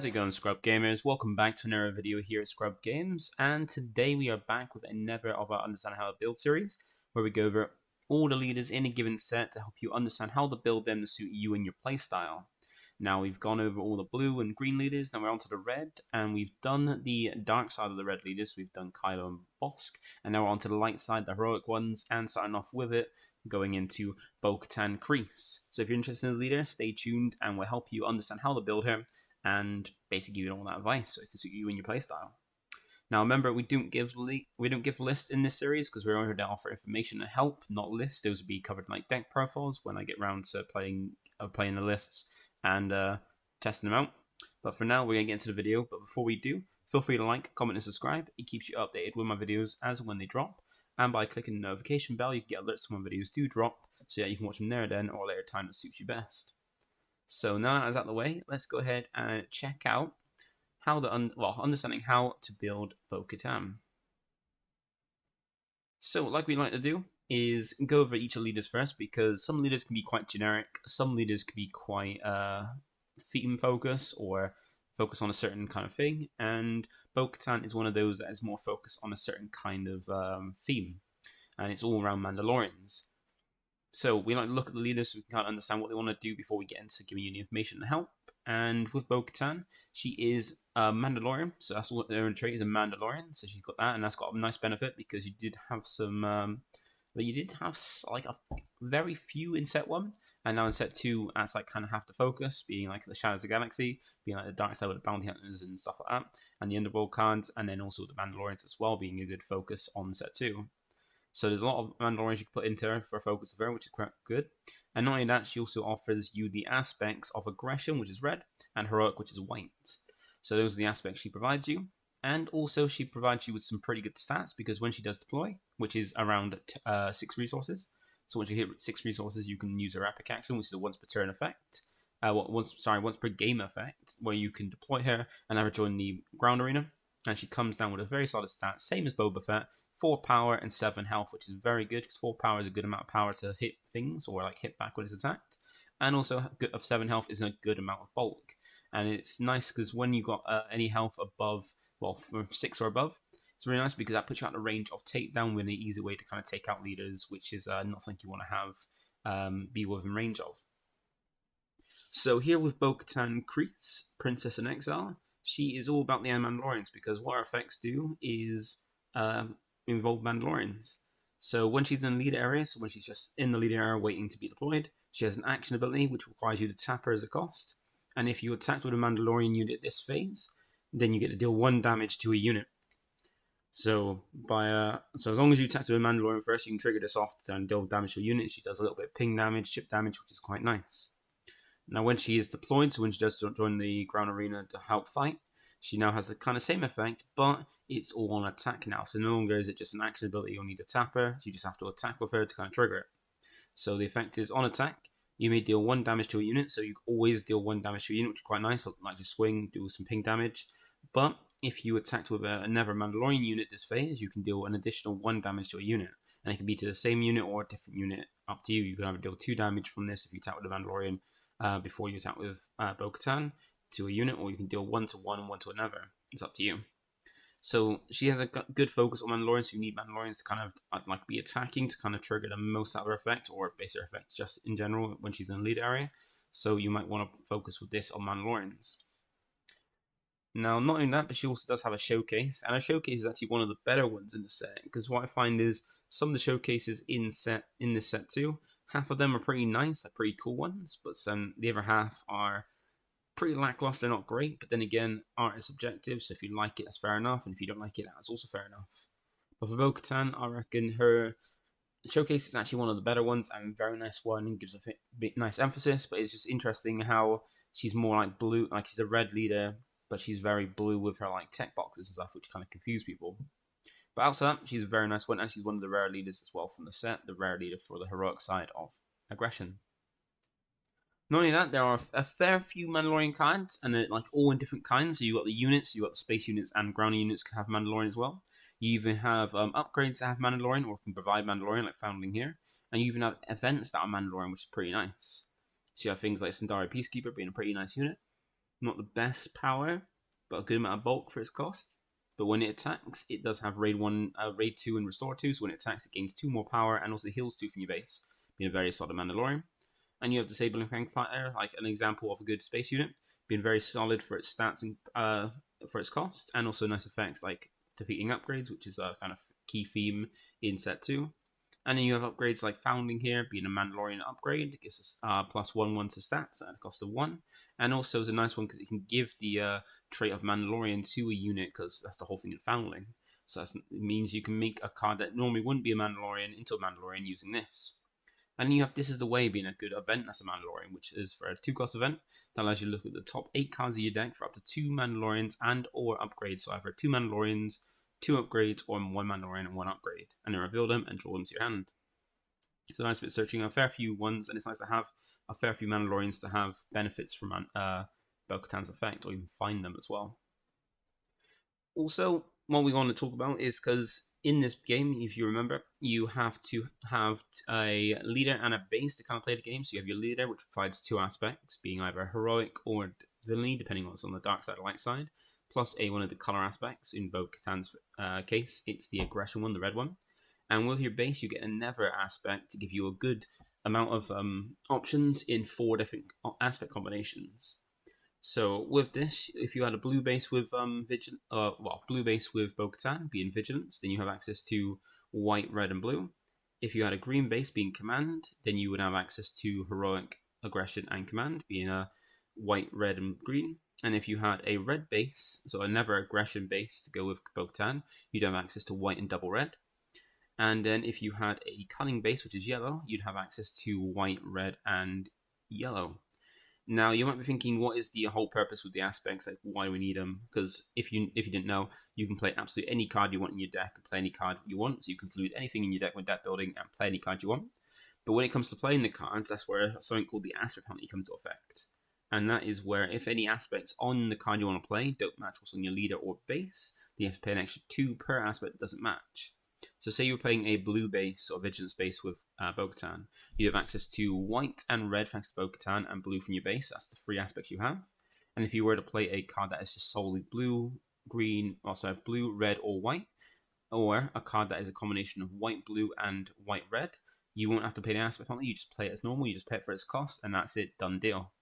How's it going, Scrub Gamers? Welcome back to another video here at Scrub Games, and today we are back with another of our Understand How to Build series, where we go over all the leaders in a given set to help you understand how to build them to suit you and your playstyle. Now we've gone over all the blue and green leaders, now we're on to the red, and we've done the dark side of the red leaders. We've done Kylo and Bosk, and now we're on to the light side, the heroic ones, and starting off with it, going into Bo-Katan Kryze. So if you're interested in the leader, stay tuned, and we'll help you understand how to build her, and basically give you all that advice so it can suit you and your playstyle. Now remember, we don't give lists in this series because we're only to offer information and help, not lists. Those will be covered like deck profiles when I get around to playing the lists and testing them out. But for now, we're gonna get into the video. But before we do, feel free to like, comment, and subscribe. It keeps you updated with my videos as and when they drop. And by clicking the notification bell, you can get alerts when my videos do drop, so that you can watch them there then or later time that suits you best. So now that's out of the way, let's go ahead and check out how understanding how to build Bo-Katan. So like we like to do is go over each of the leaders first, because some leaders can be quite generic, some leaders can be quite theme focused or focus on a certain kind of thing, and Bo-Katan is one of those that is more focused on a certain kind of theme, and it's all around Mandalorians. So we like to look at the leaders so we can kind of understand what they want to do before we get into giving you the information and help. And with Bo-Katan, she is a Mandalorian, so that's what her trait is, a Mandalorian. So she's got that, and that's got a nice benefit because you did have some, like a very few in set 1, and now in set 2, that's like kind of have to focus, being like the Shadows of the Galaxy, being like the dark side with the bounty hunters and stuff like that, and the Underworld cards, and then also the Mandalorians as well, being a good focus on set 2. So there's a lot of Mandalorians you can put into her for a focus of her, which is quite good. And not only that, she also offers you the aspects of aggression, which is red, and heroic, which is white. So those are the aspects she provides you. And also she provides you with some pretty good stats, because when she does deploy, which is around 6 resources, so once you hit 6 resources, you can use her epic action, which is a once per turn effect. Once per game effect, where you can deploy her and have her join the ground arena. And she comes down with a very solid stat, same as Boba Fett, 4 power and 7 health, which is very good, because 4 power is a good amount of power to hit things, or like hit back when it's attacked. And also, 7 health is a good amount of bulk. And it's nice because when you got any health above, well, from 6 or above, it's really nice because that puts you out of range of takedown with an easy way to kind of take out leaders, which is not something you want to have be within range of. So here with Bo-Katan Kryze, Princess in Exile, she is all about the Mandalorians, because what her effects do is involve Mandalorians. So when she's in the lead area, so when she's just in the lead area waiting to be deployed, she has an action ability which requires you to tap her as a cost. And if you attack with a Mandalorian unit this phase, then you get to deal 1 damage to a unit. So as long as you attack with a Mandalorian first, you can trigger this off to deal damage to a unit. She does a little bit of ping damage, chip damage, which is quite nice. Now when she is deployed, so when she does join the ground arena to help fight, she now has the kind of same effect, but it's all on attack now. So no longer is it just an action ability you'll need to tap her, so you just have to attack with her to kind of trigger it. So the effect is on attack, you may deal 1 damage to a unit, so you always deal 1 damage to a unit, which is quite nice, like just swing, do some ping damage. But if you attacked with another Mandalorian unit this phase, you can deal an additional 1 damage to a unit. And it can be to the same unit or a different unit, up to you. You can either deal 2 damage from this if you attack with a Mandalorian before you attack with Bo-Katan to a unit, or you can deal 1 to one and 1 to another. It's up to you. So she has a good focus on Mandalorians, so you need Mandalorians to kind of like be attacking to kind of trigger the most out of her effect, or base her effect just in general when she's in the lead area. So you might want to focus with this on Mandalorians. Now, not only that, but she also does have a showcase, and her showcase is actually one of the better ones in the set, because what I find is some of the showcases in this set too, half of them are pretty nice, they're pretty cool ones, but the other half are pretty lackluster, not great. But then again, art is subjective, so if you like it, that's fair enough, and if you don't like it, that's also fair enough. But for Bo-Katan, I reckon her showcase is actually one of the better ones, and a very nice one, and gives a bit nice emphasis. But it's just interesting how she's more like blue, like she's a red leader, but she's very blue with her like tech boxes and stuff, which kind of confuse people. But outside that, she's a very nice one, and she's one of the rare leaders as well from the set, the rare leader for the heroic side of aggression. Not only that, there are a fair few Mandalorian cards, and they're like all in different kinds. So you got the units, you got the space units, and ground units can have Mandalorian as well. You even have upgrades that have Mandalorian, or can provide Mandalorian, like Foundling here. And you even have events that are Mandalorian, which is pretty nice. So you have things like Sundari Peacekeeper being a pretty nice unit. not the best power, but a good amount of bulk for its cost. But when it attacks, it does have Raid 1, Raid 2, and Restore 2, so when it attacks, it gains 2 more power and also heals 2 from your base, being a very solid Mandalorian. And you have Disabling Fang Fighter, like an example of a good space unit, being very solid for its stats and for its cost, and also nice effects like defeating upgrades, which is a kind of key theme in set 2. And then you have upgrades like Founding here, being a Mandalorian upgrade. It gives us +1/1 to stats at a cost of 1. And also is a nice one because it can give the trait of Mandalorian to a unit, because that's the whole thing in Foundling. So it means you can make a card that normally wouldn't be a Mandalorian into a Mandalorian using this. And then you have This Is the Way being a good event that's a Mandalorian, which is for a 2-cost event that allows you to look at the top 8 cards of your deck for up to 2 Mandalorians and or upgrades. So either 2 Mandalorians, 2 upgrades, or 1 Mandalorian and 1 upgrade. And then reveal them and draw them to your hand. So nice bit searching a fair few ones, and it's nice to have a fair few Mandalorians to have benefits from Bo-Katan's effect, or even find them as well. Also, what we want to talk about is because in this game, if you remember, you have to have a leader and a base to kind of play the game. So you have your leader, which provides 2 aspects, being either heroic or villainy, depending on what's on the dark side or light side, plus one of the color aspects. In Bo-Katan's case, it's the aggression one, the red one. And with your base, you get another aspect to give you a good amount of options in 4 different aspect combinations. So with this, if you had a blue base with blue base with Bo-Katan being Vigilance, then you have access to white, red, and blue. If you had a green base being Command, then you would have access to Heroic, Aggression, and Command being a white, red, and green. And if you had a red base, so another aggression base to go with Bo-Katan, you'd have access to white and double red. And then if you had a cunning base, which is yellow, you'd have access to white, red, and yellow. Now you might be thinking, what is the whole purpose with the aspects? Like, why do we need them? Because if you didn't know, you can play absolutely any card you want in your deck and play any card you want. So you can include anything in your deck with deck building and play any card you want. But when it comes to playing the cards, that's where something called the aspect penalty comes into effect. And that is where if any aspects on the card you want to play don't match what's on your leader or base, then you have to pay an extra 2 per aspect that doesn't match. So say you're playing a blue base or Vigilance base with Bo-Katan, you have access to white and red thanks to Bo-Katan and blue from your base. That's the 3 aspects you have. And if you were to play a card that is just solely blue, green, blue, red, or white, or a card that is a combination of white, blue, and white, red, you won't have to pay the aspect penalty. You just play it as normal. You just pay it for its cost, and that's it. Done deal.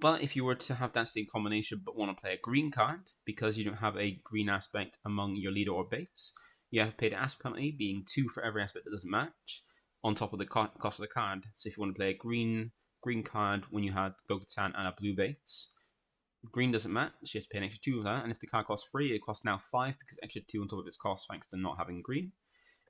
But if you were to have that same combination but want to play a green card, because you don't have a green aspect among your leader or base, you have to pay the aspect penalty, being 2 for every aspect that doesn't match, on top of the cost of the card. So if you want to play a green card when you had Bo-Katan and a blue base, green doesn't match, you have to pay an extra 2 of that. And if the card costs 3, it costs now 5 because extra 2 on top of its cost thanks to not having green.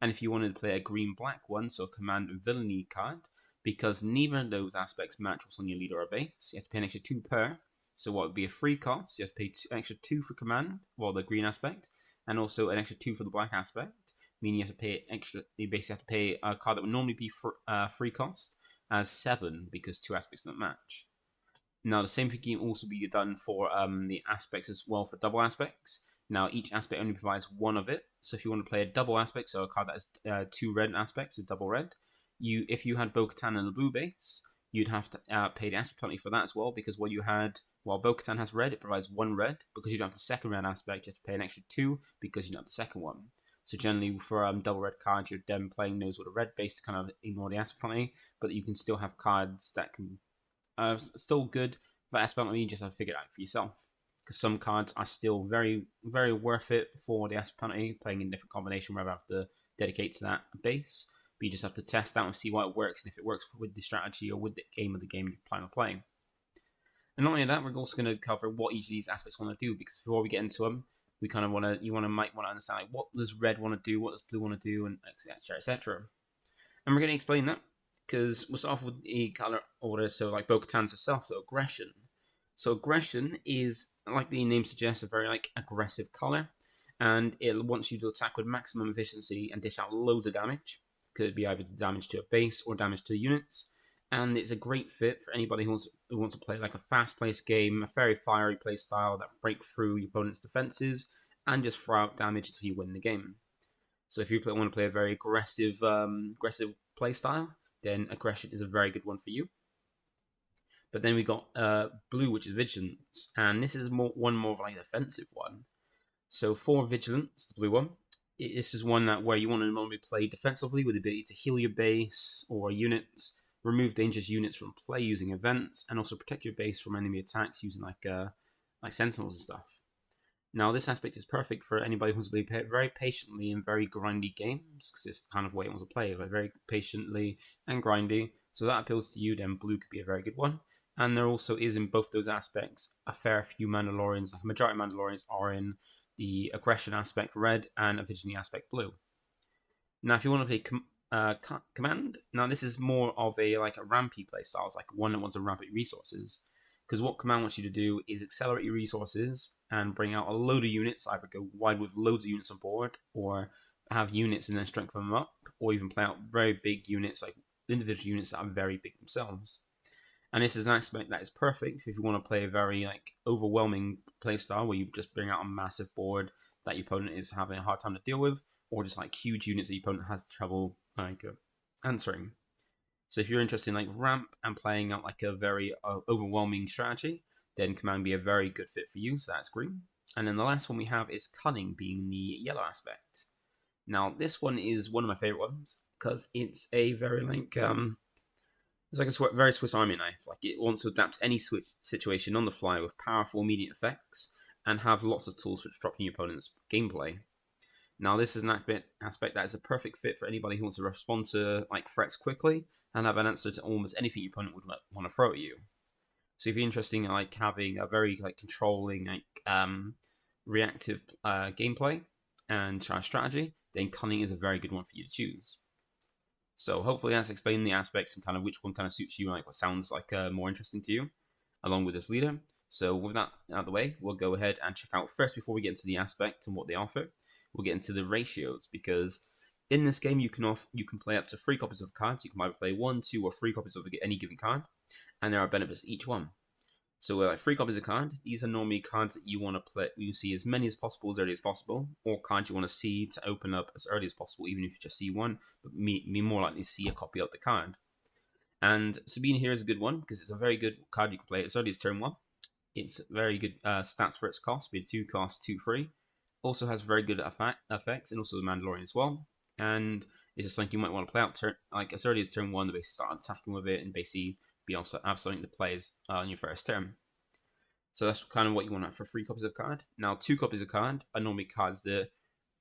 And if you wanted to play a green-black one, so a command and villainy card, because neither of those aspects match what's on your leader or base, you have to pay an extra 2 per. So what would be a free cost, you have to pay an extra 2 for command, the green aspect, and also an extra 2 for the black aspect, meaning you have to pay extra. You basically have to pay a card that would normally be free cost as 7 because 2 aspects don't match. Now the same thing can also be done for the aspects as well for double aspects. Now each aspect only provides 1 of it. So if you want to play a double aspect, so a card that has 2 red aspects, so double red, if you had Bo-Katan and the blue base, you'd have to pay the aspect penalty for that as well, because while Bo-Katan has red, it provides 1 red. Because you don't have the second red aspect, you have to pay an extra 2 because you don't have the second one. So generally for double red cards, you're then playing those with a red base to kind of ignore the aspect penalty, but you can still have cards that can still good for aspect penalty. You just have to figure it out for yourself. Because some cards are still very, very worth it for the aspect penalty, playing in different combination where I have to dedicate to that base. But you just have to test out and see what works, and if it works with the strategy or with the game you plan on playing. And not only that, we're also going to cover what each of these aspects want to do, because before we get into them, we kind of might want to understand like, what does red want to do, what does blue want to do, and etc. etc. And we're going to explain that, because we'll start off with the color order. So like Bo-Katan's herself, so aggression. So aggression is, like the name suggests, a very aggressive color, and it wants you to attack with maximum efficiency and dish out loads of damage. Could be either damage to a base or damage to units, and it's a great fit for anybody who wants to play like a fast-paced game, a very fiery play style that break through your opponent's defenses and just throw out damage until you win the game. So if you want to play a very aggressive play style, then aggression is a very good one for you. But then we got blue, which is vigilance, and this is one more of like an offensive one. So for vigilance, the blue one, this is one that where you want to normally play defensively with the ability to heal your base or units, remove dangerous units from play using events, and also protect your base from enemy attacks using like sentinels and stuff. Now, this aspect is perfect for anybody who wants to play very patiently in very grindy games, because it's the kind of way it wants to play, like very patiently and grindy. So that appeals to you, then blue could be a very good one. And there also is in both those aspects a fair few Mandalorians, like a majority of Mandalorians are in the aggression aspect red and a vigilance aspect blue. Now, if you want to play command, now this is more of a like a rampy play style, it's like one that wants to ramp up resources. Because what command wants you to do is accelerate your resources and bring out a load of units, either go wide with loads of units on board, or have units and then strengthen them up, or even play out very big units, like individual units that are very big themselves. And this is an aspect that is perfect if you want to play a very like overwhelming playstyle where you just bring out a massive board that your opponent is having a hard time to deal with, or just like huge units that your opponent has trouble like answering. So if you're interested in like ramp and playing out like a very overwhelming strategy, then command be a very good fit for you. So that's green. And then the last one we have is cunning, being the yellow aspect. Now this one is one of my favorite ones because it's a very like it's like a very Swiss Army knife. Like it wants to adapt to any situation on the fly with powerful immediate effects and have lots of tools for disrupting your opponent's gameplay. Now, this is an aspect that is a perfect fit for anybody who wants to respond to like threats quickly and have an answer to almost anything your opponent would want to throw at you. So, if you're interested in like having a very like controlling like reactive gameplay and strategy, then cunning is a very good one for you to choose. So hopefully that's explained the aspects and kind of which one kind of suits you, like what sounds like more interesting to you, along with this leader. So with that out of the way, we'll go ahead and check out first before we get into the aspect and what they offer. We'll get into the ratios because in this game you can play up to 3 copies of cards. You can either play 1, 2, or 3 copies of any given card, and there are benefits to each one. So like 3 copies of card, these are normally cards that you want to play. You see as many as possible as early as possible, or cards you want to see to open up as early as possible, even if you just see one, but me more likely to see a copy of the card. And Sabine here is a good one because it's a very good card you can play as early as turn 1. It's very good stats for its cost, be it 2 cost, 2 free. Also has very good effects, and also the Mandalorian as well. And it's just something you might want to play out like as early as turn 1 to basically start attacking with it and basically be able to have something to play on your first turn. So that's kind of what you want for 3 copies of card. Now, 2 copies of card are normally cards that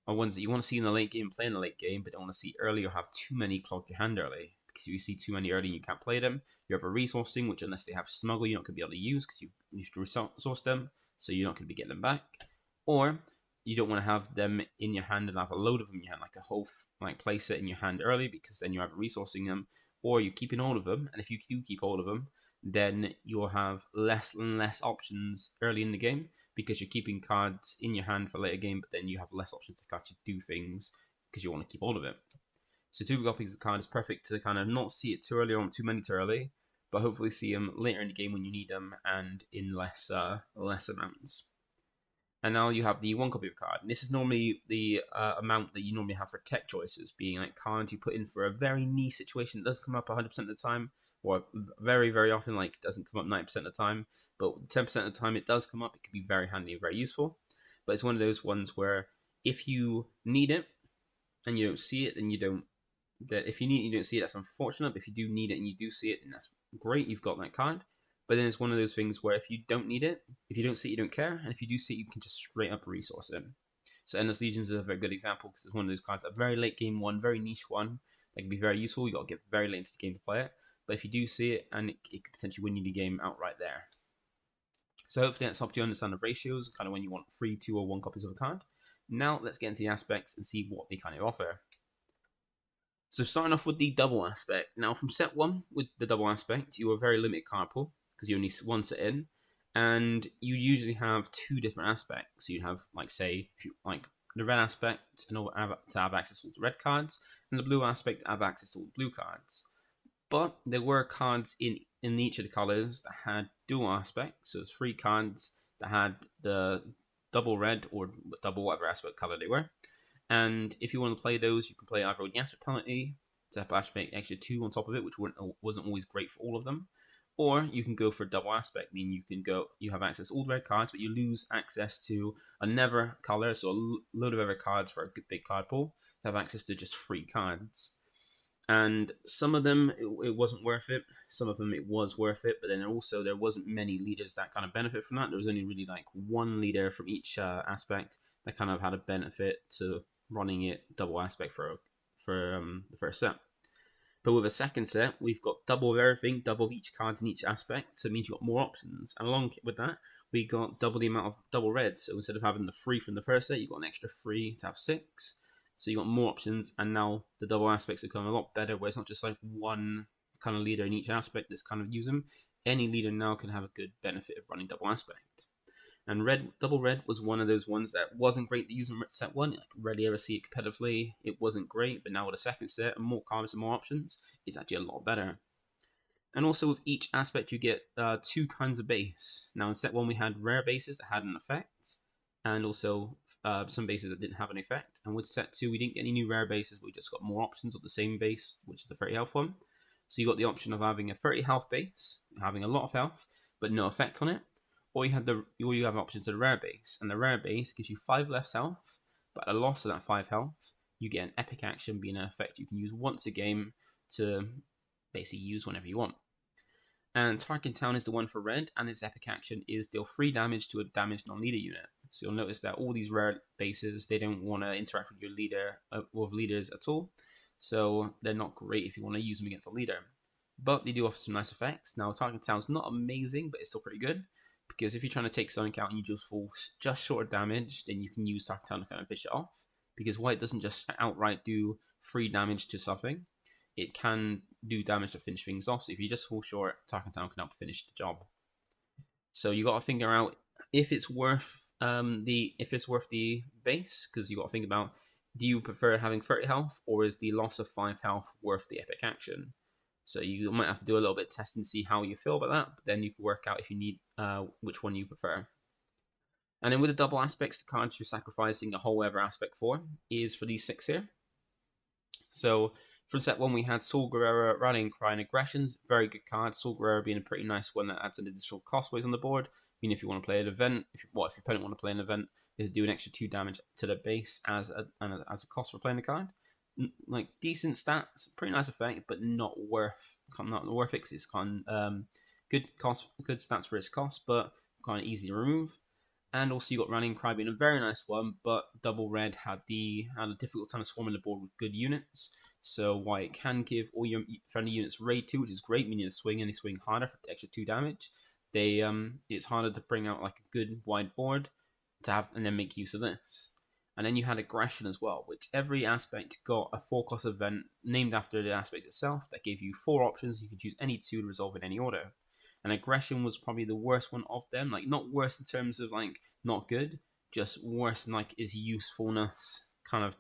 are ones that you want to see in the late game, play in the late game, but don't want to see early or have too many clog your hand early. Because if you see too many early and you can't play them, you have a resourcing, which unless they have smuggle, you're not going to be able to use because you need to resource them, so you're not going to be getting them back. Or you don't want to have them in your hand and have a load of them in your hand, like a whole like play set in your hand early, because then you're either resourcing them or you're keeping all of them. And if you do keep all of them, then you'll have less and less options early in the game because you're keeping cards in your hand for later game, but then you have less options to actually do things because you want to keep all of it. So 2 copies of the card is perfect to kind of not see it too early or too many too early, but hopefully see them later in the game when you need them and in less amounts. And now you have the 1 copy of card. And this is normally the amount that you normally have for tech choices, being like cards you put in for a very niche situation that doesn't come up 100% of the time, or very, very often, like doesn't come up 90% of the time, but 10% of the time it does come up. It could be very handy and very useful. But it's one of those ones where if you need it and you don't see it, then you don't. That if you need it, you don't see it, that's unfortunate. But if you do need it and you do see it, then that's great. You've got that card. But then it's one of those things where if you don't need it, if you don't see it, you don't care. And if you do see it, you can just straight up resource it. So Endless Legions is a very good example because it's one of those cards, a very late game one, very niche one, that can be very useful. You got to get very late into the game to play it. But if you do see it, and it could potentially win you the game outright there. So hopefully that's helped you understand the ratios, kind of when you want 3, 2, or 1 copies of a card. Now let's get into the aspects and see what they kind of offer. So starting off with the double aspect. Now from set 1 with the double aspect, you are very limited card pool because you only one set in, and you usually have 2 different aspects. So you have like say if you like the red aspect in order to have access to all the red cards, and the blue aspect to have access to all the blue cards. But there were cards in each of the colors that had dual aspects. So it's 3 cards that had the double red or double whatever aspect color they were. And if you want to play those, you can play either with the aspect penalty to have aspect extra 2 on top of it, which wasn't always great for all of them. Or you can go for double aspect, meaning you have access to all the red cards, but you lose access to another color, so a load of other cards for a big card pool, to have access to just 3 cards. And some of them it wasn't worth it, some of them it was worth it, but then also there wasn't many leaders that kind of benefit from that. There was only really like one leader from each aspect that kind of had a benefit to running it double aspect for the first set. But with a second set, we've got double of everything, double of each cards in each aspect, so it means you've got more options. And along with that, we got double the amount of double red. So instead of having the 3 from the first set, you've got an extra 3 to have 6. So you got more options, and now the double aspects have become a lot better, where it's not just like one kind of leader in each aspect that's kind of use them. Any leader now can have a good benefit of running double aspect. And double red was one of those ones that wasn't great to use in set 1. I rarely ever see it competitively. It wasn't great, but now with a second set and more cards and more options, it's actually a lot better. And also with each aspect, you get 2 kinds of base. Now in set 1, we had rare bases that had an effect, and also some bases that didn't have an effect. And with set 2, we didn't get any new rare bases, but we just got more options of the same base, which is the 30 health one. So you got the option of having a 30 health base, having a lot of health, but no effect on it. Or you have options to the rare base, and the rare base gives you 5 less health, but at a loss of that 5 health, you get an epic action being an effect you can use once a game to basically use whenever you want. And Tarkin Town is the one for red, and its epic action is deal 3 damage to a damaged non-leader unit. So you'll notice that all these rare bases, they don't want to interact with your leader, with leaders at all, so they're not great if you want to use them against a leader. But they do offer some nice effects. Now Tarkin Town's not amazing, but it's still pretty good, because if you're trying to take something out and you just fall just short of damage, then you can use Tarkin Town to kind of fish it off. Because white doesn't just outright do 3 damage to something, it can do damage to finish things off. So if you just fall short, Tarkin Town can help finish the job. So you got to figure out if it's worth the base, because you got to think about, do you prefer having 30 health, or is the loss of 5 health worth the epic action? So you might have to do a little bit of testing to see how you feel about that, but then you can work out if you need which one you prefer. And then with the double aspects, the cards you're sacrificing a whole other aspect for is for these 6 here. So from set 1, we had Saul Guerrero, Rallying Cry, and Aggressions. Very good card. Saul Guerrero being a pretty nice one that adds an additional cost on the board. I mean, if you want to play an event, if your opponent want to play an event, is do an extra 2 damage to the base as a cost for playing the card. Like decent stats, pretty nice effect, but not worth it, because it's kind of good stats for its cost, but kind of easy to remove. And also you got Rallying Cry being a very nice one, but double red had a difficult time swarming the board with good units. So while it can give all your friendly units raid 2, which is great, meaning they swing harder for the extra 2 damage, it's harder to bring out like a good wide board to have and then make use of this. And then you had Aggression as well, which every aspect got a 4-cost event named after the aspect itself that gave you 4 options. You could choose any 2 to resolve in any order. And Aggression was probably the worst one of them. Like, not worse in terms of like not good, just worse in like its usefulness, kind of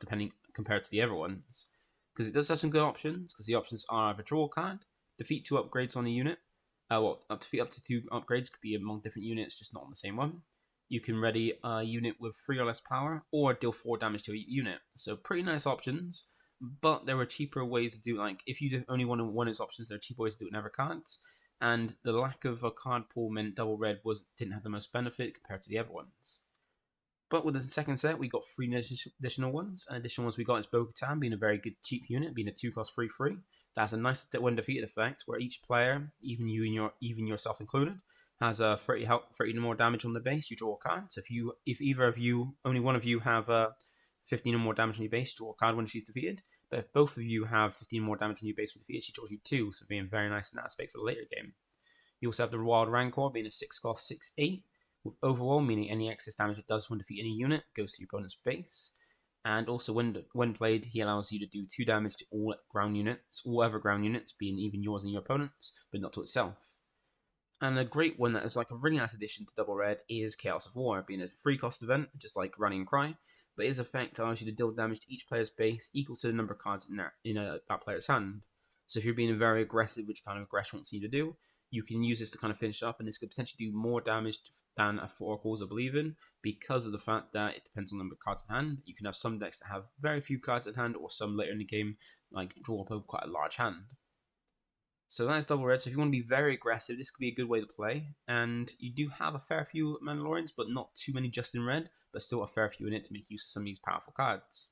compared to the other ones. Because it does have some good options, because the options are either draw a card, defeat 2 upgrades on a unit. Defeat up to 2 upgrades could be among different units, just not on the same one. You can ready a unit with 3 or less power, or deal 4 damage to a unit. So pretty nice options, but there were cheaper ways to do, like, if you only wanted one of those options, there are cheaper ways to do it in other cards, and the lack of a card pool meant double red didn't have the most benefit compared to the other ones. But with the second set, we got 3 additional ones. Additional ones we got is Bo-Katan being a very good cheap unit, being a 2-cost 3/3. That has a nice when defeated effect, where each player, even yourself included, has a 30 more damage on the base. You draw a card. So if either of you, only one of you have 15 or more damage on your base, draw a card when she's defeated. But if both of you have 15 more damage on your base when defeated, she draws you 2. So being very nice in that aspect for the later game. You also have the Wild Rancor being a 6-cost 6/8. With overall, meaning any excess damage it does when defeating a unit goes to your opponent's base. And also when played, he allows you to do 2 damage to all other ground units, being even yours and your opponent's, but not to itself. And a great one that is like a really nice addition to double red is Chaos of War, being a 3-cost event, just like Rallying Cry, but its effect allows you to deal damage to each player's base equal to the number of cards in that player's hand. So if you're being very aggressive, which kind of aggression wants you to do, you can use this to kind of finish up, and this could potentially do more damage than a 4-Cause of Believe in, because of the fact that it depends on the number of cards in hand. You can have some decks that have very few cards in hand, or some later in the game like draw up quite a large hand. So that is double red. So if you want to be very aggressive, this could be a good way to play. And you do have a fair few Mandalorians, but not too many just in red, but still a fair few in it to make use of some of these powerful cards.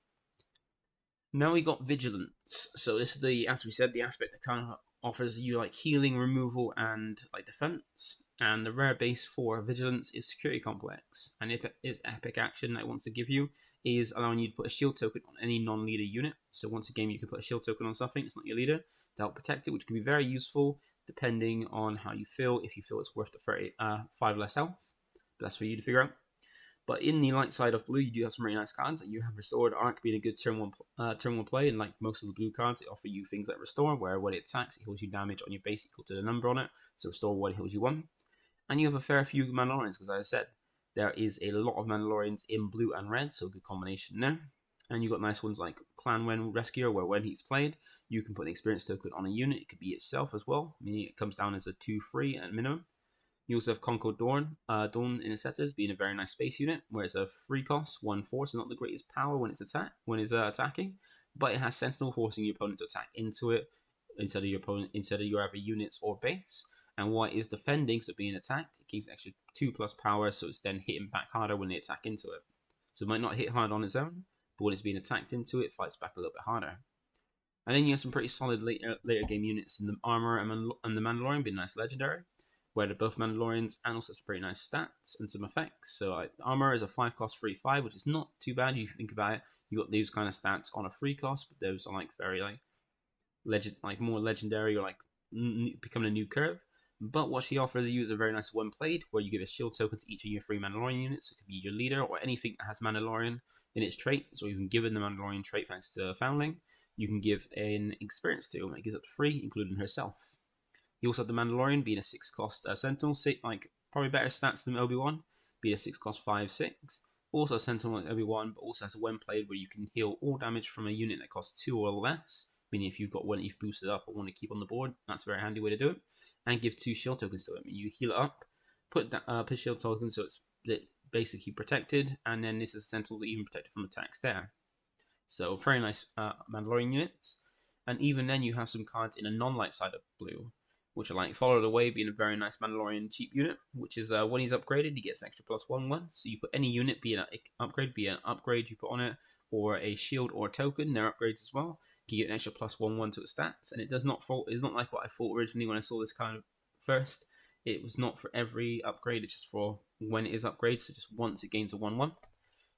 Now we got Vigilance. So this is the, as we said, the aspect that kind of offers you like healing, removal, and like defense. And the rare base for Vigilance is Security Complex. And its epic action that it wants to give you is allowing you to put a shield token on any non-leader unit. So once a game you can put a shield token on something, it's not your leader, to help protect it, which can be very useful depending on how you feel. If you feel it's worth the 5 less health, but that's for you to figure out. But in the light side of blue, you do have some really nice cards. You have Restored Arc being a good turn one play, and like most of the blue cards, they offer you things like Restore, where when it attacks, it heals you damage on your base equal to the number on it. So Restore 1 heals you 1. And you have a fair few Mandalorians, because as I said, there is a lot of Mandalorians in blue and red, so good combination there. And you've got nice ones like Clan Wen Rescuer, where when he's played, you can put an experience token on a unit. It could be itself as well, meaning it comes down as a 2/3 at minimum. You also have Concord Dawn, Dawn Interceptors being a very nice space unit, where it's a 3 cost, 1/4, so not the greatest power when it's attacking, but it has Sentinel forcing your opponent to attack into it instead of your other units or base. And while it is defending, so being attacked, it gains extra 2+ power, so it's then hitting back harder when they attack into it. So it might not hit hard on its own, but when it's being attacked into it, it fights back a little bit harder. And then you have some pretty solid later game units in the Armor and the Mandalorian being nice legendary, where they're both Mandalorians and also some pretty nice stats and some effects. So Armor is a 5 cost 3/5, which is not too bad. You think about it, you got these kind of stats on a 3 cost, but those are like very more legendary, or like becoming a new curve. But what she offers you is a very nice one played, where you give a shield token to each of your 3 Mandalorian units. It could be your leader or anything that has Mandalorian in its trait. So even given the Mandalorian trait thanks to Foundling, you can give an experience to, and it gives up to 3, including herself. You also have the Mandalorian being a 6 cost Sentinel, like probably better stats than Obi-Wan, being a 6 cost 5/6. Also a Sentinel like Obi-Wan, but also has a when played where you can heal all damage from a unit that costs 2 or less, meaning if you've got one that you've boosted up or want to keep on the board, that's a very handy way to do it. And give 2 shield tokens to it. I mean, you heal it up, put shield tokens so it's basically protected, and then this is a Sentinel that even protected from attacks there. So very nice Mandalorian units. And even then you have some cards in a non-light side of blue, which are like Followed Away being a very nice Mandalorian cheap unit, which is when he's upgraded, he gets an extra +1/1. So you put any unit, be an upgrade you put on it, or a shield or a token, they're upgrades as well. You get an extra +1/1 to its stats, and it does not fall. It's not like what I thought originally when I saw this kind of first. It was not for every upgrade; it's just for when it is upgraded. So just once it gains a 1/1.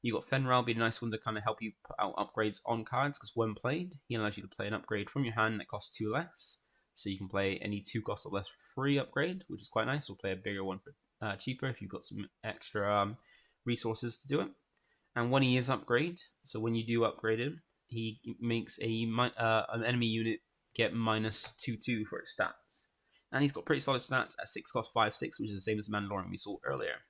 You got Fenral being a nice one to kind of help you put out upgrades on cards, because when played, he allows you to play an upgrade from your hand that costs 2 less. So you can play any 2 cost or less free upgrade, which is quite nice, or play a bigger one for cheaper if you've got some extra resources to do it. And when he is upgraded, so when you do upgrade him, he makes an enemy unit get -2/2 for its stats. And he's got pretty solid stats at 6 cost 5/6, which is the same as Mandalorian we saw earlier.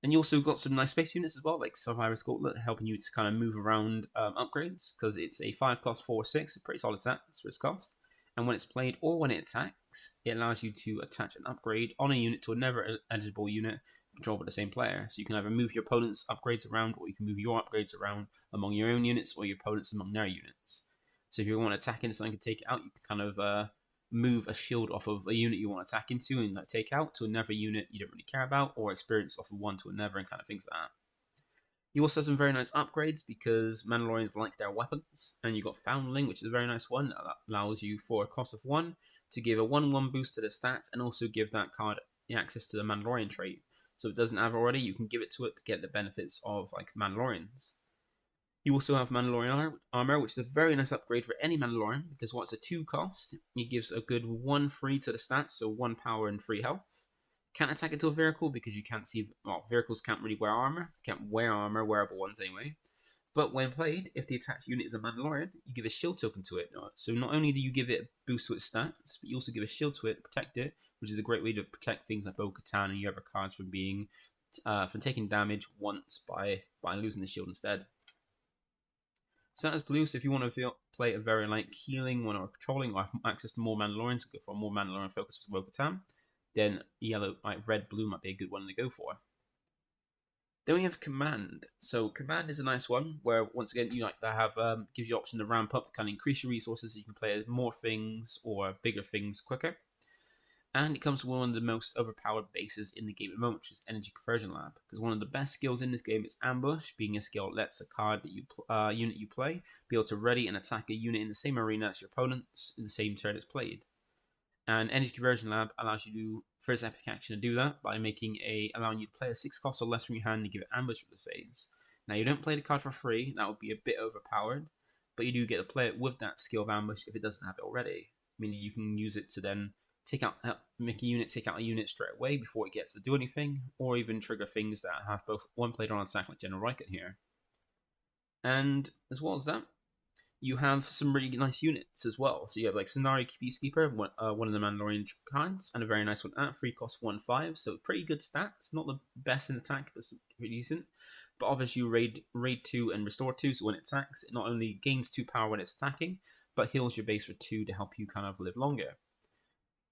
And you also got some nice space units as well, like Survivor's Gauntlet, helping you to kind of move around upgrades, because it's a 5 cost 4/6, a pretty solid stats for its cost. And when it's played or when it attacks, it allows you to attach an upgrade on a unit to another eligible unit controlled by the same player. So you can either move your opponent's upgrades around, or you can move your upgrades around among your own units, or your opponents among their units. So if you want to attack into something and take it out, you can kind of move a shield off of a unit you want to attack into and take out to another unit you don't really care about, or experience off of one to another, and kind of things like that. You also have some very nice upgrades, because Mandalorians like their weapons, and you've got Foundling, which is a very nice one that allows you for a cost of 1 to give a 1/1 boost to the stats, and also give that card access to the Mandalorian trait. So if it doesn't have already, you can give it to it to get the benefits of like Mandalorians. You also have Mandalorian Armor, which is a very nice upgrade for any Mandalorian, because while it's a 2 cost, it gives a good 1/3 to the stats, so 1 power and 3 health. Can't attack into a vehicle, because you can't see, vehicles can't really wear armor. Can't wear armor, wearable ones anyway. But when played, if the attached unit is a Mandalorian, you give a shield token to it. So not only do you give it a boost to its stats, but you also give a shield to it, protect it, which is a great way to protect things like Bo-Katan and your other cards from being from taking damage once by losing the shield instead. So that is blue. So if you want to play a very like healing one, or controlling, or have access to more Mandalorians, go for a more Mandalorian focus with Bo-Katan, then yellow, red, blue might be a good one to go for. Then we have Command. So Command is a nice one where once again you like to have gives you the option to ramp up to kind of increase your resources so you can play more things or bigger things quicker. And it comes with one of the most overpowered bases in the game at the moment, which is Energy Conversion Lab. Because one of the best skills in this game is Ambush, being a skill that lets a card that unit you play be able to ready and attack a unit in the same arena as your opponents in the same turn it's played. And Energy Conversion Lab allows you to first epic action to do that by allowing you to play a 6 cost or less from your hand and give it Ambush for the phase. Now you don't play the card for free, that would be a bit overpowered, but you do get to play it with that skill of Ambush if it doesn't have it already. Meaning you can use it to then make a unit take out a unit straight away before it gets to do anything, or even trigger things that have both one player on attack like General Rykut here. And as well as that, you have some really nice units as well. So you have like Scenario Peacekeeper, one of the Mandalorian kinds, and a very nice one at 3 cost 1/5, so pretty good stats. Not the best in attack, but pretty decent. But obviously you raid 2 and restore 2, so when it attacks, it not only gains 2 power when it's attacking, but heals your base for 2 to help you kind of live longer.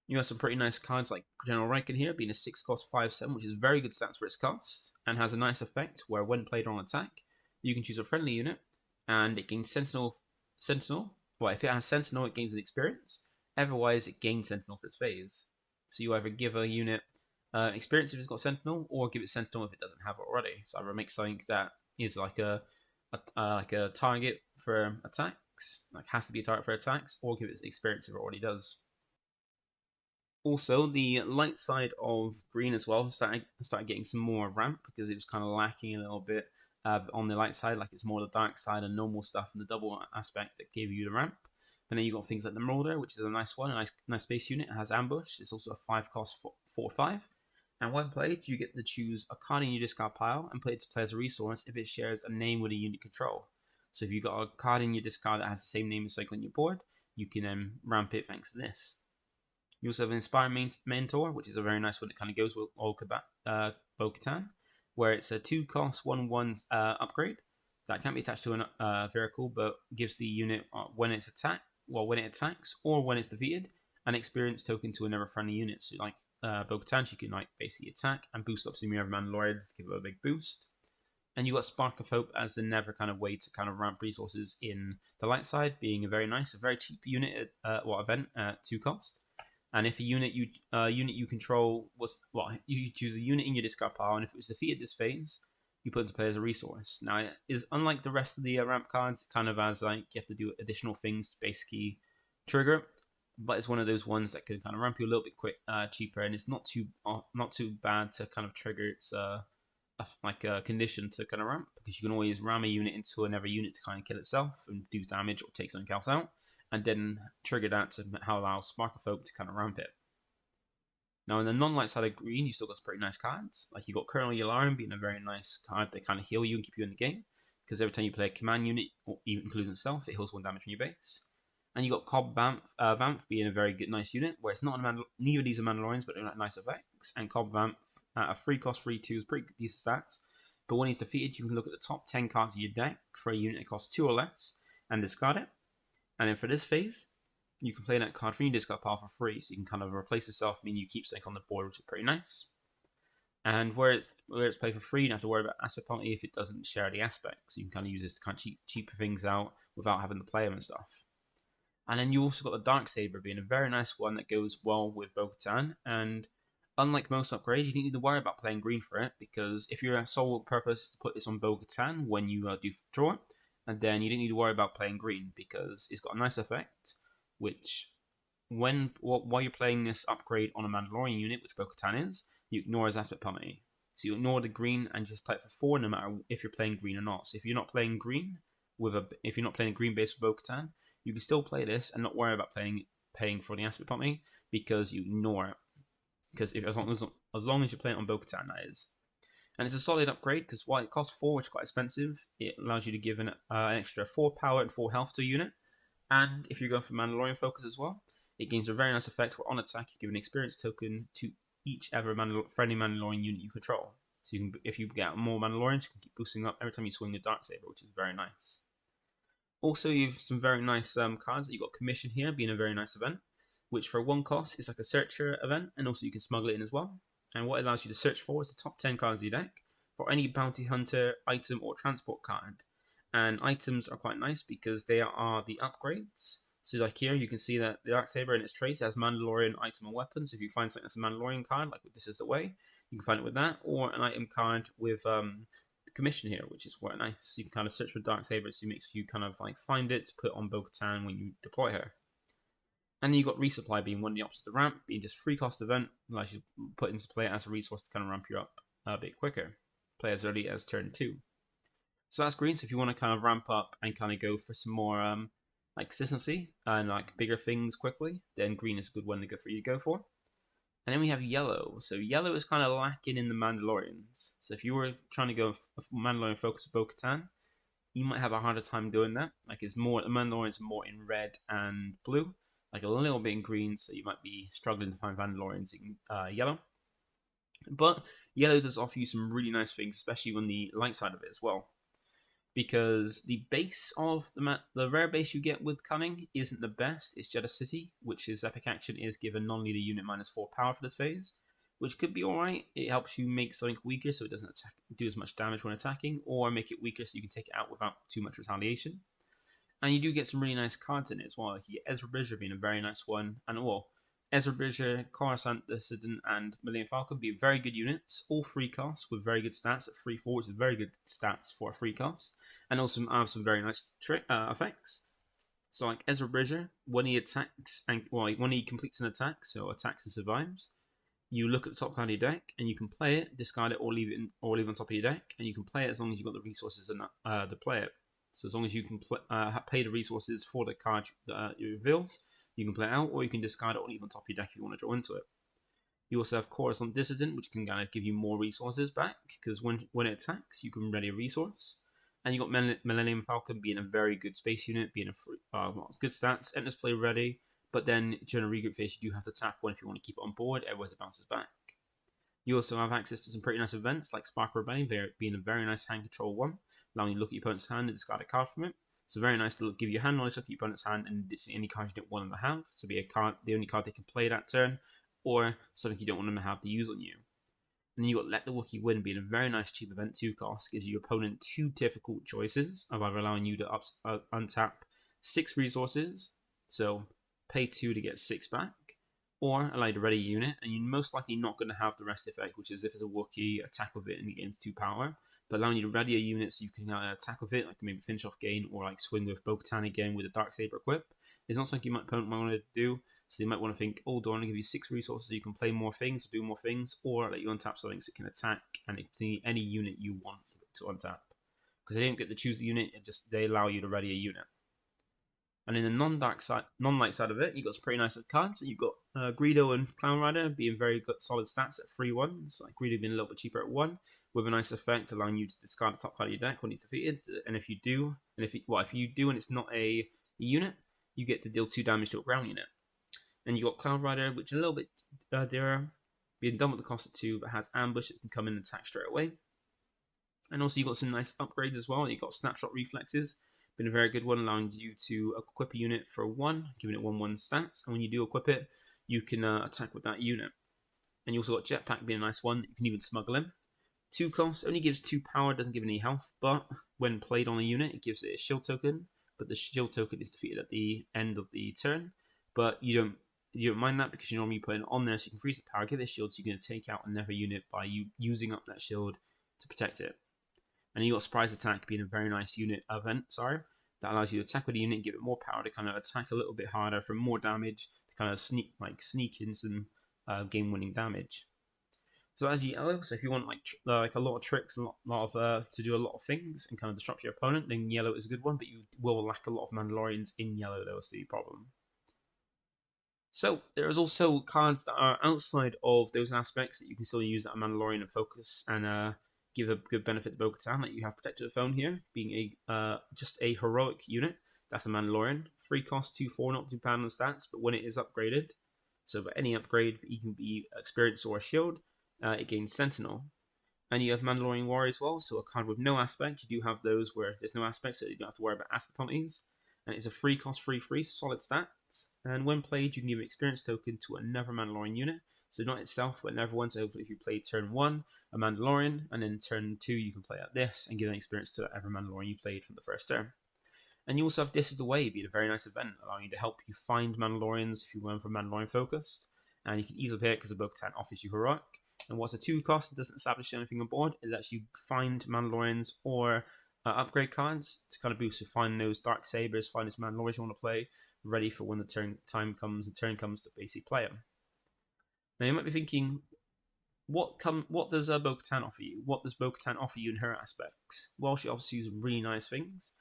You have some pretty nice cards like General Rykut here, being a 6 cost 5/7, which is very good stats for its cost, and has a nice effect where when played on attack, you can choose a friendly unit, and it gains Sentinel. Well, if it has Sentinel, it gains an experience. Otherwise, it gains Sentinel for its phase. So you either give a unit experience if it's got Sentinel, or give it Sentinel if it doesn't have it already. So either make something that is like a target for attacks, like has to be a target for attacks, or give it experience if it already does. Also, the light side of green as well started getting some more ramp because it was kind of lacking a little bit on the light side. Like it's more the dark side and normal stuff and the double aspect that gave you the ramp. But then you got things like the Marauder, which is a nice one, a nice base unit. It has Ambush. It's also a 5 cost 4/5. And when played, you get to choose a card in your discard pile and play it to play as a resource if it shares a name with a unit control. So if you've got a card in your discard that has the same name as Cycle on your board, you can ramp it thanks to this. You also have an Inspire Mentor, which is a very nice one that kind of goes with Bo-Katan, where it's a 2 cost 1/1 upgrade that can't be attached to a vehicle, but gives the unit when it attacks or when it's defeated, an experience token to another friendly unit. So like Bo-Katan, she can like basically attack and boost up some of Mandalorian to give her a big boost. And you got Spark of Hope as another kind of way to kind of ramp resources in the light side, being a very cheap unit event at 2 cost. And if a unit you control you choose a unit in your discard pile, and if it was defeated this phase, you put it into play as a resource. Now, it is unlike the rest of the ramp cards, kind of as like you have to do additional things to basically trigger it, but it's one of those ones that can kind of ramp you a little bit cheaper, and it's not too bad to kind of trigger its a condition to kind of ramp, because you can always ram a unit into another unit to kind of kill itself and do damage or take something else out, and then trigger that to allow Spark of Hope to kind of ramp it. Now, in the non-light side of green, you still got some pretty nice cards. Like you got Colonel Yularin being a very nice card that kind of heal you and keep you in the game, because every time you play a command unit, or even including itself, it heals 1 damage from your base. And you got Cobb Vamp being a very good, nice unit, where it's not neither of these are Mandalorians, but they're like nice effects. And Cobb Vamp at a 3 cost 3/2 is pretty decent stats. But when he's defeated, you can look at the top 10 cards of your deck for a unit that costs 2 or less and discard it. And then for this phase, you can play that card from your discard pile for free, so you can kind of replace yourself, meaning you keep something on the board, which is pretty nice. And where it's played for free, you don't have to worry about aspect penalty if it doesn't share the aspects. So you can kind of use this to kind of cheaper things out without having to play them and stuff. And then you also got the Darksaber being a very nice one that goes well with Bo-Katan. And unlike most upgrades, you don't need to worry about playing green for it, because if your sole purpose is to put this on Bo-Katan when you do draw it, and then you didn't need to worry about playing green, because it's got a nice effect, which while you're playing this upgrade on a Mandalorian unit, which Bo-Katan is, you ignore his aspect penalty. So you ignore the green and just play it for 4, no matter if you're playing green or not. So if you're not playing green base with Bo-Katan, you can still play this and not worry about paying for the aspect penalty, because you ignore it. Because as long as you're playing it on Bo-Katan, that is. And it's a solid upgrade, because while it costs 4, which is quite expensive, it allows you to give an extra 4 power and 4 health to a unit. And if you go for Mandalorian focus as well, it gains a very nice effect where on attack you give an experience token to each ever friendly Mandalorian unit you control. So if you get more Mandalorians, you can keep boosting up every time you swing your Darksaber, which is very nice. Also, you have some very nice cards that you got Commission here, being a very nice event, which for 1 cost is like a searcher event, and also you can smuggle it in as well. And what it allows you to search for is the top 10 cards of your deck, for any bounty hunter, item, or transport card. And items are quite nice because they are the upgrades. So like here, you can see that the Darksaber in its trace has Mandalorian item and weapons. If you find something that's a Mandalorian card, like This Is the Way, you can find it with that, or an item card with the commission here, which is quite nice. So you can kind of search for Darksaber, so it makes you kind of like find it to put on Bo-Katan when you deploy her. And then you've got resupply being one of the options to ramp, being just free cost event, allows you to put into play as a resource to kind of ramp you up a bit quicker. Play as early as turn 2. So that's green. So if you want to kind of ramp up and kind of go for some more like consistency and like bigger things quickly, then green is a good one to go for you to go for. And then we have yellow. So yellow is kind of lacking in the Mandalorians. So if you were trying to go Mandalorian focus with Bo-Katan, you might have a harder time doing that. Like the Mandalorians are more in red and blue, like a little bit in green, so you might be struggling to find Mandalorians in yellow. But yellow does offer you some really nice things, especially on the light side of it as well. Because the base of the rare base you get with Cunning isn't the best. It's Jeddah City, which is epic action is given non-leader unit -4 power for this phase, which could be alright. It helps you make something weaker so it doesn't do as much damage when attacking, or make it weaker so you can take it out without too much retaliation. And you do get some really nice cards in it as well. Like you get Ezra Bridger being a very nice one, and Ezra Bridger, Coruscant Dissident, and Millennium Falcon be very good units, all free costs with very good stats at 3/4, which is very good stats for a free cost, and also have some very nice effects. So like Ezra Bridger, when he attacks and when he completes an attack, so attacks and survives, you look at the top card of your deck and you can play it, discard it, or leave it on top of your deck, and you can play it as long as you've got the resources to play it. So as long as you can pay the resources for the card that it reveals, you can play it out, or you can discard it or leave it on top of your deck if you want to draw into it. You also have Coruscant Dissident, which can kind of give you more resources back, because when it attacks, you can ready a resource. And you got Millennium Falcon being a very good space unit, being a free, good stats, enters play ready, but then during a regroup phase, you do have to tap one if you want to keep it on board, otherwise it bounces back. You also have access to some pretty nice events, like Spark Rebellion being a very nice hand control one, allowing you to look at your opponent's hand and discard a card from it. So very nice to give you hand knowledge, look at your opponent's hand, and ditch any cards you don't want them to have. So be a card, the only card they can play that turn, or something you don't want them to have to use on you. And then you got Let the Wookiee Win being a very nice cheap event 2 cost, gives your opponent 2 difficult choices of either allowing you to untap 6 resources, so pay 2 to get 6 back, or allow you to ready a unit, and you're most likely not going to have the rest effect, which is if it's a Wookiee, attack with it and you gain 2 power, but allowing you to ready a unit so you can attack with it, like maybe finish off gain, or like swing with Bo-Katan again with a Darksaber equip, is not something your opponent might want to do. So you might want to think, oh, do I want to give you 6 resources so you can play more things, do more things, or let you untap something so it can attack and it can any unit you want to untap. Because they don't get to choose the unit, they allow you to ready a unit. And in the non-light side of it, you've got some pretty nice cards. You've got Greedo and Clown Rider being very good, solid stats at 3/1s. Like Greedo being a little bit cheaper at 1, with a nice effect allowing you to discard the top card of your deck when he's defeated. And if you do, and it's not a unit, you get to deal 2 damage to a ground unit. And you got Cloud Rider, which is a little bit dearer, being done with the cost of 2, but has ambush that can come in and attack straight away. And also you got some nice upgrades as well. You got Snapshot Reflexes, been a very good one, allowing you to equip a unit for 1, giving it 1/1 stats. And when you do equip it, you can attack with that unit. And you also got Jetpack being a nice one. You can even smuggle him. 2 costs, only gives 2 power, doesn't give any health, but when played on a unit, it gives it a shield token. But the shield token is defeated at the end of the turn. But you don't mind that because you normally put it on there so you can freeze the power, give it a shield, so you're going to take out another unit by you using up that shield to protect it. And you got Surprise Attack being a very nice unit event, that allows you to attack with a unit, give it more power to kind of attack a little bit harder for more damage, to kind of sneak in some game-winning damage. So as yellow, so if you want like a lot of tricks, a lot of to do a lot of things and kind of disrupt your opponent, then yellow is a good one. But you will lack a lot of Mandalorians in yellow, though, is the problem. So there is also cards that are outside of those aspects that you can still use that are Mandalorian and focus and give a good benefit to Bo-Katan. Like you have Protector of the Phone here, being just a heroic unit. That's a Mandalorian. 3 cost, 2/4, not 2 pound on stats, but when it is upgraded, so for any upgrade, it can be experience or a shield, it gains Sentinel. And you have Mandalorian Warrior as well, so a card with no aspect. You do have those where there's no aspect, so you don't have to worry about aspect penalties. And it's a 3 cost, 3/3, solid stats. and when played, you can give an experience token to another Mandalorian unit. So not itself, but another one. So if you play turn 1, a Mandalorian, and then turn 2, you can play out this and give an experience to every Mandalorian you played from the first turn. And you also have This Is the Way, being a very nice event, allowing you to help you find Mandalorians if you run from Mandalorian focused. And you can easily play it because the Bo-Katan offers you Heroic. And what's a 2 cost, it doesn't establish anything on board. It lets you find Mandalorians or upgrade cards to kind of boost. So find those Dark Sabers, find those Mandalorians you want to play, ready for when the turn comes to basically play them. Now you might be thinking, what does Bo-Katan offer you? What does Bo-Katan offer you in her aspects? Well, she offers you some really nice things.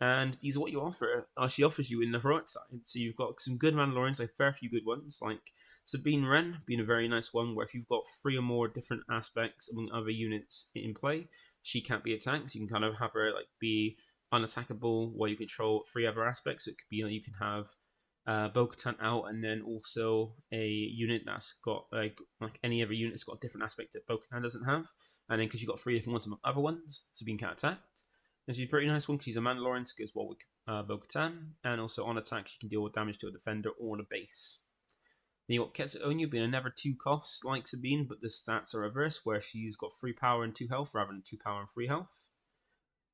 And these are what you offer. She offers you in the heroic side. So you've got some good Mandalorians, like a fair few good ones, like Sabine Wren being a very nice one, where if you've got 3 or more different aspects among other units in play, she can't be attacked. So you can kind of have her like be unattackable, while you control 3 other aspects. So it could be like you can have Bo-Katan out, and then also a unit that's got like any other unit that's got a different aspect that Bo-Katan doesn't have, and then because you've got 3 different ones among other ones, Sabine can't attacked. And she's a pretty nice one because she's a Mandalorian, so goes well with Bo-Katan, and also on attack she can deal with damage to a defender or a base. Then you got Ketsu Onyu being another 2 costs like Sabine, but the stats are reversed, where she's got 3 power and 2 health rather than 2 power and 3 health.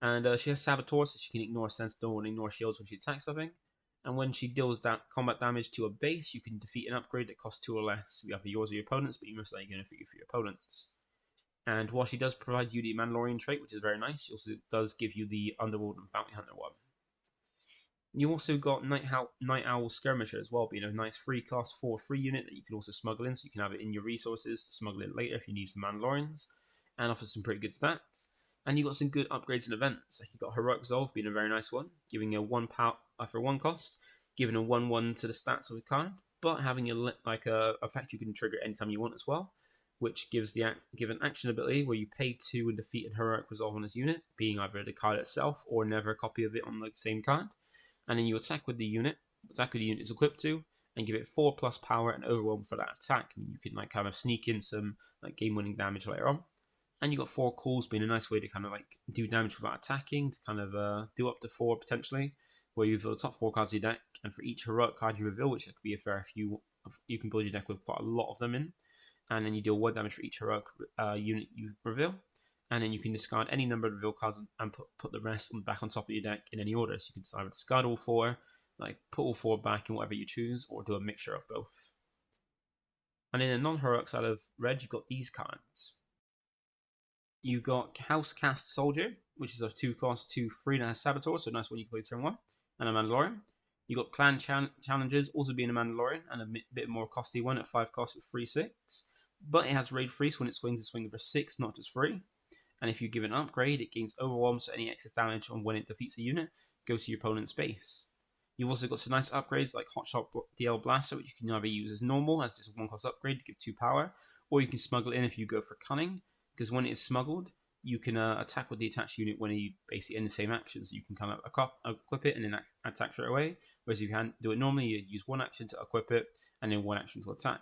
And she has Saboteur, so she can ignore Sentinel and ignore shields when she attacks something. And when she deals that combat damage to a base, you can defeat an upgrade that costs 2 or less. So you have yours or your opponents, but you're most likely going to defeat it for your opponents. And while she does provide you the Mandalorian trait, which is very nice, she also does give you the Underworld and Bounty Hunter one. You also got Night Owl Skirmisher as well, being a nice 3 cost 4 free unit that you can also smuggle in, so you can have it in your resources to smuggle in later if you need some Mandalorians, and offers some pretty good stats. And you got some good upgrades and events, like you got Heroic Resolve being a very nice one, giving a 1 power for 1 cost, giving a 1/1 to the stats of a card, but having a effect you can trigger anytime you want as well, which gives an action ability where you pay 2 and defeat a Heroic Resolve on this unit, being either the card itself or never a copy of it on the same card. And then you attack with the unit is equipped to, and give it 4+ power and overwhelm for that attack. I mean, you can like kind of sneak in some like game-winning damage later on. And you got 4 calls, being a nice way to kind of like do damage without attacking, to kind of do up to 4 potentially, where you reveal the top 4 cards of your deck, and for each heroic card you reveal, which could be a fair few, you can build your deck with quite a lot of them in, and then you deal 1 damage for each heroic unit you reveal, and then you can discard any number of reveal cards and put the rest back on top of your deck in any order. So you can either discard all 4, like put all 4 back in whatever you choose, or do a mixture of both. And in the non-heroic side of red, you've got these cards. You got Housecast Soldier, which is a 2 cost 2 free that has Saboteur, so nice one you can play turn 1, and a Mandalorian. You got Clan Challenges, also being a Mandalorian, and a bit more costly one at 5 cost with 3/6. But it has raid free, so when it swings, it's swinging for 6, not just 3. And if you give it an upgrade, it gains Overwhelm, so any excess damage on when it defeats a unit goes to your opponent's base. You've also got some nice upgrades like Hotshot DL Blaster, which you can either use as normal, as just a 1 cost upgrade to give 2 power, or you can smuggle in if you go for Cunning, because when it is smuggled, you can attack with the attached unit when you basically end the same action. So you can kind of equip it and then attack straight away. Whereas if you can do it normally, you'd use 1 action to equip it and then 1 action to attack.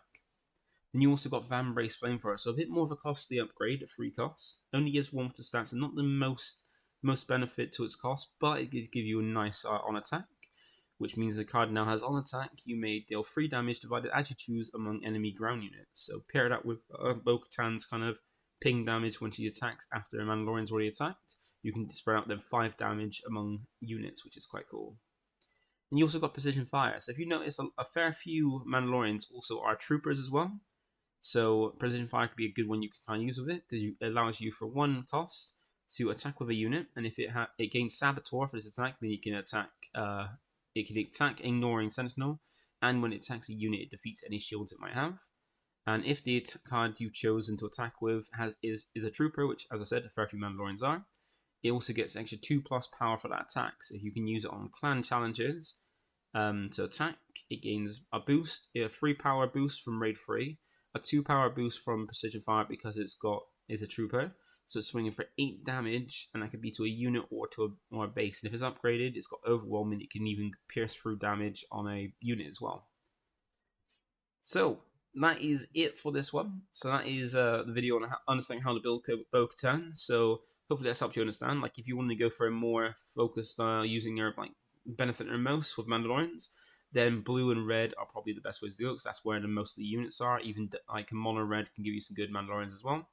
Then you also got Vambrace Flamethrower, so a bit more of a costly upgrade at 3 costs. Only gives 1 to stats, and not the most benefit to its cost, but it gives you a nice on attack, which means the card now has on attack. You may deal 3 damage divided as you choose among enemy ground units. So pair that with Bo-Katan's kind of ping damage when she attacks after a Mandalorian's already attacked. You can spread out then 5 damage among units, which is quite cool. And you also got Precision Fire. So if you notice, a fair few Mandalorians also are troopers as well. So Precision Fire could be a good one you can kind of use with it, because it allows you for 1 cost to attack with a unit, and if it gains Saboteur for this attack, then you can attack. It can attack ignoring Sentinel, and when it attacks a unit, it defeats any shields it might have. And if the card you've chosen to attack with is a trooper, which, as I said, a fair few Mandalorians are, it also gets extra 2+ power for that attack. So you can use it on clan challenges to attack. It gains a boost, a 3 power boost from raid 3, a 2 power boost from Precision Fire because is a trooper. So it's swinging for 8 damage, and that could be to a unit or to a base. And if it's upgraded, it's got Overwhelm, and it can even pierce through damage on a unit as well. So that is it for this one. So that is the video on understanding how to build Bo-Katan. So hopefully that's helped you understand. Like, if you want to go for a more focused using your benefit or most with Mandalorians, then blue and red are probably the best ways to go because that's where most of the units are. Even like mono red can give you some good Mandalorians as well.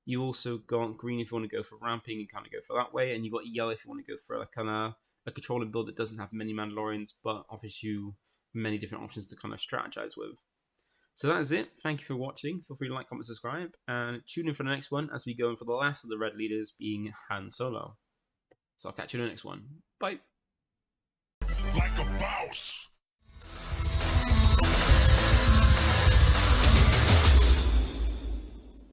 You also got green if you want to go for ramping and kind of go for that way, and you got yellow if you want to go for a kind of a controlling build that doesn't have many Mandalorians but offers you many different options to kind of strategize with. So that is it. Thank you for watching. Feel free to like, comment, subscribe, and tune in for the next one as we go in for the last of the red leaders, being Han Solo. So I'll catch you in the next one. Bye. Like a boss.